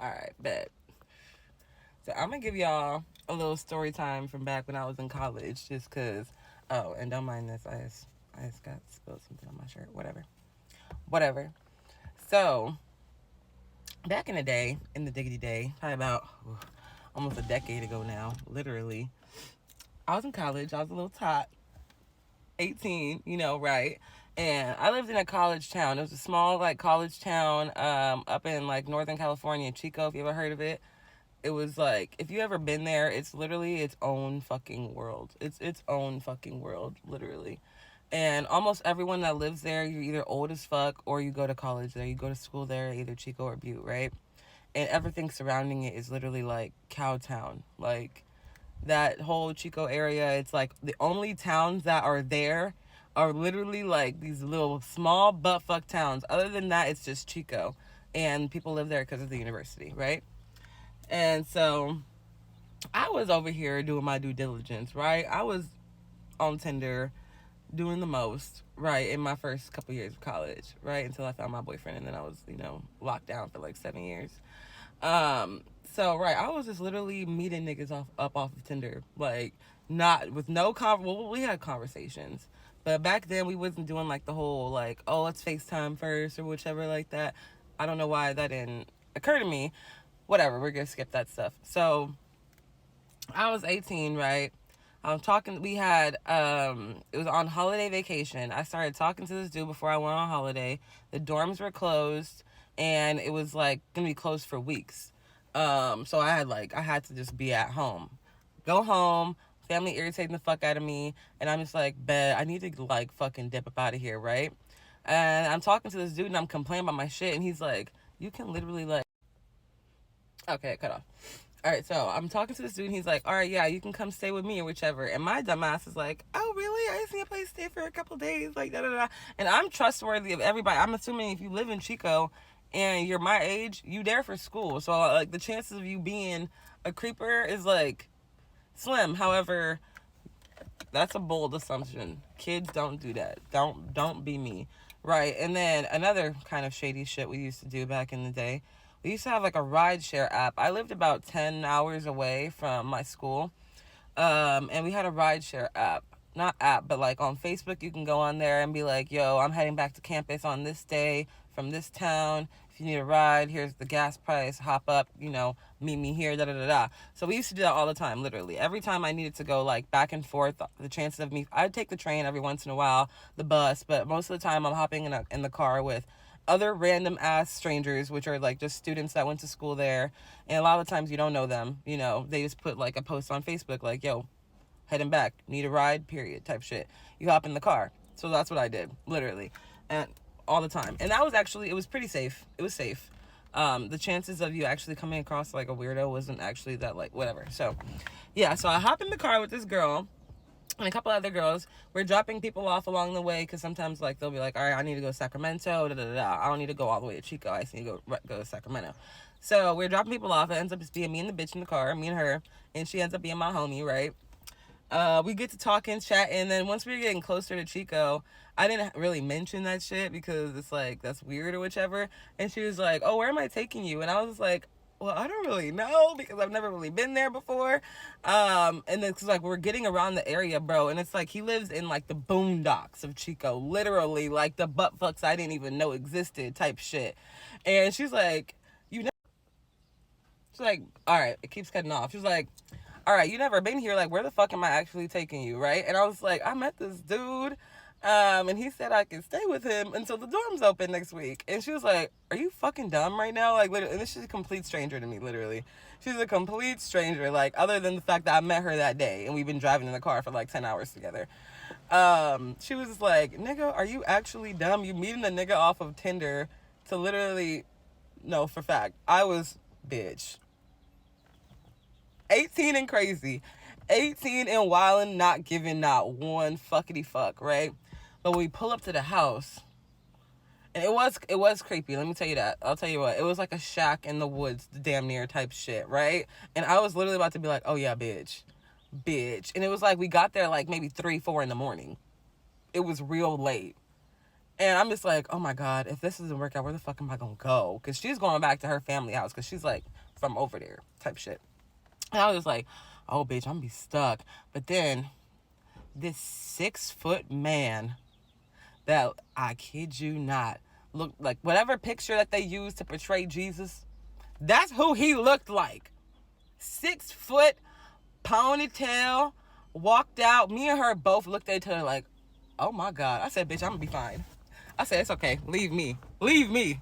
All right, bet. So I'm gonna give y'all a little story time from back when I was in college, just cause. Oh, and don't mind this. I just got spilled something on my shirt. Whatever. So back in the day, in the diggity day, probably about almost a decade ago now, literally. I was in college. I was a little tot, 18, right? And I lived in a college town. It was a small, like, college town up in, like, Northern California, Chico, if you ever heard of it. It was like, if you ever been there, it's literally its own fucking world. It's its own fucking world, literally. And almost everyone that lives there, you're either old as fuck or you go to college there. You go to school there, either Chico or Butte, right? And everything surrounding it is literally like Cowtown. Like, that whole Chico area, it's like the only towns that are there are literally like these little small butt fuck towns. Other than that, it's just Chico. And people live there because of the university, right? And so I was over here doing my due diligence, right? I was on Tinder doing the most, right, in my first couple years of college, right, until I found my boyfriend, and then I was, locked down for like 7 years. So right, I was just literally meeting niggas off of Tinder, like not with no well, we had conversations, but back then we wasn't doing like the whole like, oh, let's FaceTime first or whichever like that. I don't know why that didn't occur to me. Whatever, we're gonna skip that stuff. So I was 18, right? I was talking. We had it was on holiday vacation. I started talking to this dude before I went on holiday. The dorms were closed, and it was like gonna be closed for weeks. So I had to just be at home, go home. Family irritating the fuck out of me, and I'm just like, bet I need to like fucking dip up out of here, right? And I'm talking to this dude, and I'm complaining about my shit, and he's like, you can literally like, okay, cut off. All right, so I'm talking to this dude, and he's like, all right, yeah, you can come stay with me or whichever. And my dumbass is like, oh, really? I just need a place to stay for a couple days, like, da da da. And I'm trustworthy of everybody. I'm assuming if you live in Chico and you're my age, you there for school. So, like, the chances of you being a creeper is, like, slim. However, that's a bold assumption. Kids don't do that. Don't be me. Right. And then another kind of shady shit we used to do back in the day. We used to have like a rideshare app. I lived about 10 hours away from my school. And we had a rideshare app. Not app, but like on Facebook, you can go on there and be like, yo, I'm heading back to campus on this day from this town. If you need a ride, here's the gas price. Hop up, meet me here, da da da da. So we used to do that all the time, literally. Every time I needed to go like back and forth, the chances of me, I'd take the train every once in a while, the bus, but most of the time I'm hopping in the car with other random ass strangers, which are like just students that went to school there. And a lot of the times you don't know them, they just put like a post on Facebook like, yo, heading back, need a ride, period, type shit. You hop in the car. So that's what I did, literally. And all the time. And that was actually, it was pretty safe. It was safe. The chances of you actually coming across like a weirdo wasn't actually that like, whatever. So, yeah, so I hop in the car with this girl and a couple other girls. We're dropping people off along the way because sometimes like they'll be like, all right, I need to go to Sacramento, da da da da. I don't need to go all the way to Chico. I just need to go to Sacramento. So we're dropping people off. It ends up just being me and the bitch in the car, me and her, and she ends up being my homie, right? We get to talking, chatting, and then once we were getting closer to Chico, I didn't really mention that shit because it's like, that's weird or whichever. And she was like, oh, where am I taking you? And I was like, well, I don't really know because I've never really been there before. And it's like, we're getting around the area, bro. And it's like, he lives in like the boondocks of Chico, literally like the butt fucks I didn't even know existed type shit. And she's like, she's like, all right, it keeps cutting off. She's like, all right, you never been here. Like, where the fuck am I actually taking you, right? And I was like, I met this dude, and he said I could stay with him until the dorms open next week. And she was like, are you fucking dumb right now? Like, literally, and this is a complete stranger to me, literally. She's a complete stranger, like, other than the fact that I met her that day, and we've been driving in the car for, like, 10 hours together. She was just like, nigga, are you actually dumb? You meeting a nigga off of Tinder to literally, no, for fact, I was, bitch. 18 and crazy. 18 and wildin', not giving not one fuckity fuck, right? But when we pull up to the house, and it was creepy, let me tell you that. I'll tell you what, it was like a shack in the woods, damn near type shit, right? And I was literally about to be like, oh yeah, bitch. And it was like, we got there like maybe 3-4 in the morning. It was real late. And I'm just like, oh my God, if this doesn't work out, where the fuck am I gonna go? Because she's going back to her family house because she's like from over there type shit. And I was just like, oh bitch, I'm gonna be stuck. But then this 6-foot man that, I kid you not, looked like whatever picture that they used to portray Jesus, that's who he looked like. 6 foot, ponytail, walked out. Me and her both looked at each other like, oh my God. I said, bitch, I'm gonna be fine. I said, it's okay. Leave me. Leave me.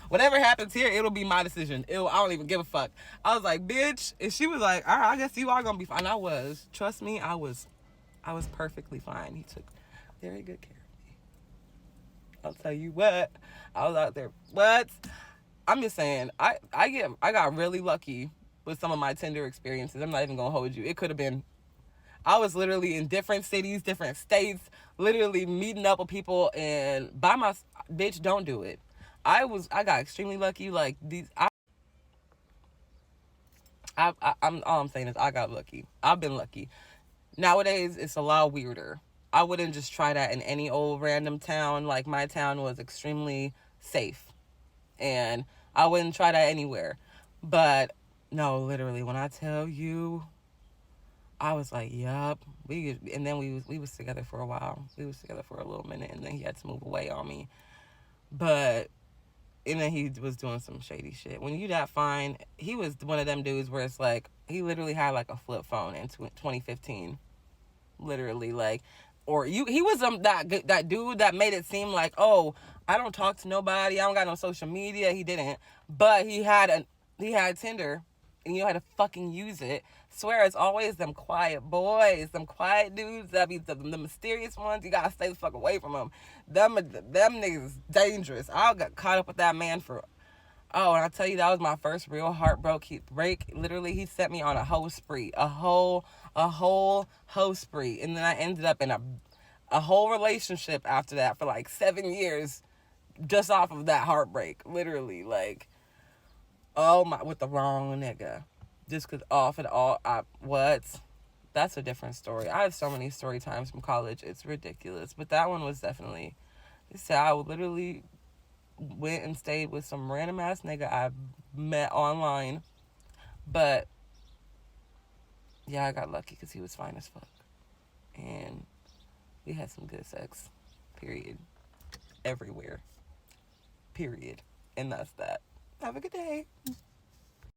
Whatever happens here, it'll be my decision. I don't even give a fuck. I was like, bitch. And she was like, all right, I guess you are gonna be fine. I was. Trust me, I was perfectly fine. He took very good care of me. I'll tell you what. I was out there. What? I'm just saying, I got really lucky with some of my Tinder experiences. I'm not even gonna hold you. It could have been, I was literally in different cities, different states, literally meeting up with people, and by my, bitch, don't do it. I got extremely lucky. Like these, I'm all I'm saying is I got lucky. I've been lucky. Nowadays, it's a lot weirder. I wouldn't just try that in any old random town. Like my town was extremely safe, and I wouldn't try that anywhere. But no, literally, when I tell you, I was like, yup. And then we was together for a while. We was together for a little minute, and then he had to move away on me. But and then he was doing some shady shit. When you that fine, he was one of them dudes where it's like he literally had like a flip phone in 2015, literally, like, or he was that dude that made it seem like, oh, I don't talk to nobody, I don't got no social media. He didn't, but he had Tinder, and you know how to fucking use it. Swear it's always them quiet boys, them quiet dudes that be the mysterious ones. You gotta stay the fuck away from them. Them niggas dangerous. I got caught up with that man for, oh, and I tell you, that was my first real break. Literally, he set me on a hoe spree, a whole hoe spree, and then I ended up in a whole relationship after that for like 7 years, just off of that heartbreak. Literally, like, oh my, with the wrong nigga, just cause off and all. That's a different story. I have so many story times from college. It's ridiculous, but that one was definitely. So I literally went and stayed with some random ass nigga I met online. But yeah, I got lucky because he was fine as fuck. And we had some good sex. Period. Everywhere. Period. And that's that. Have a good day.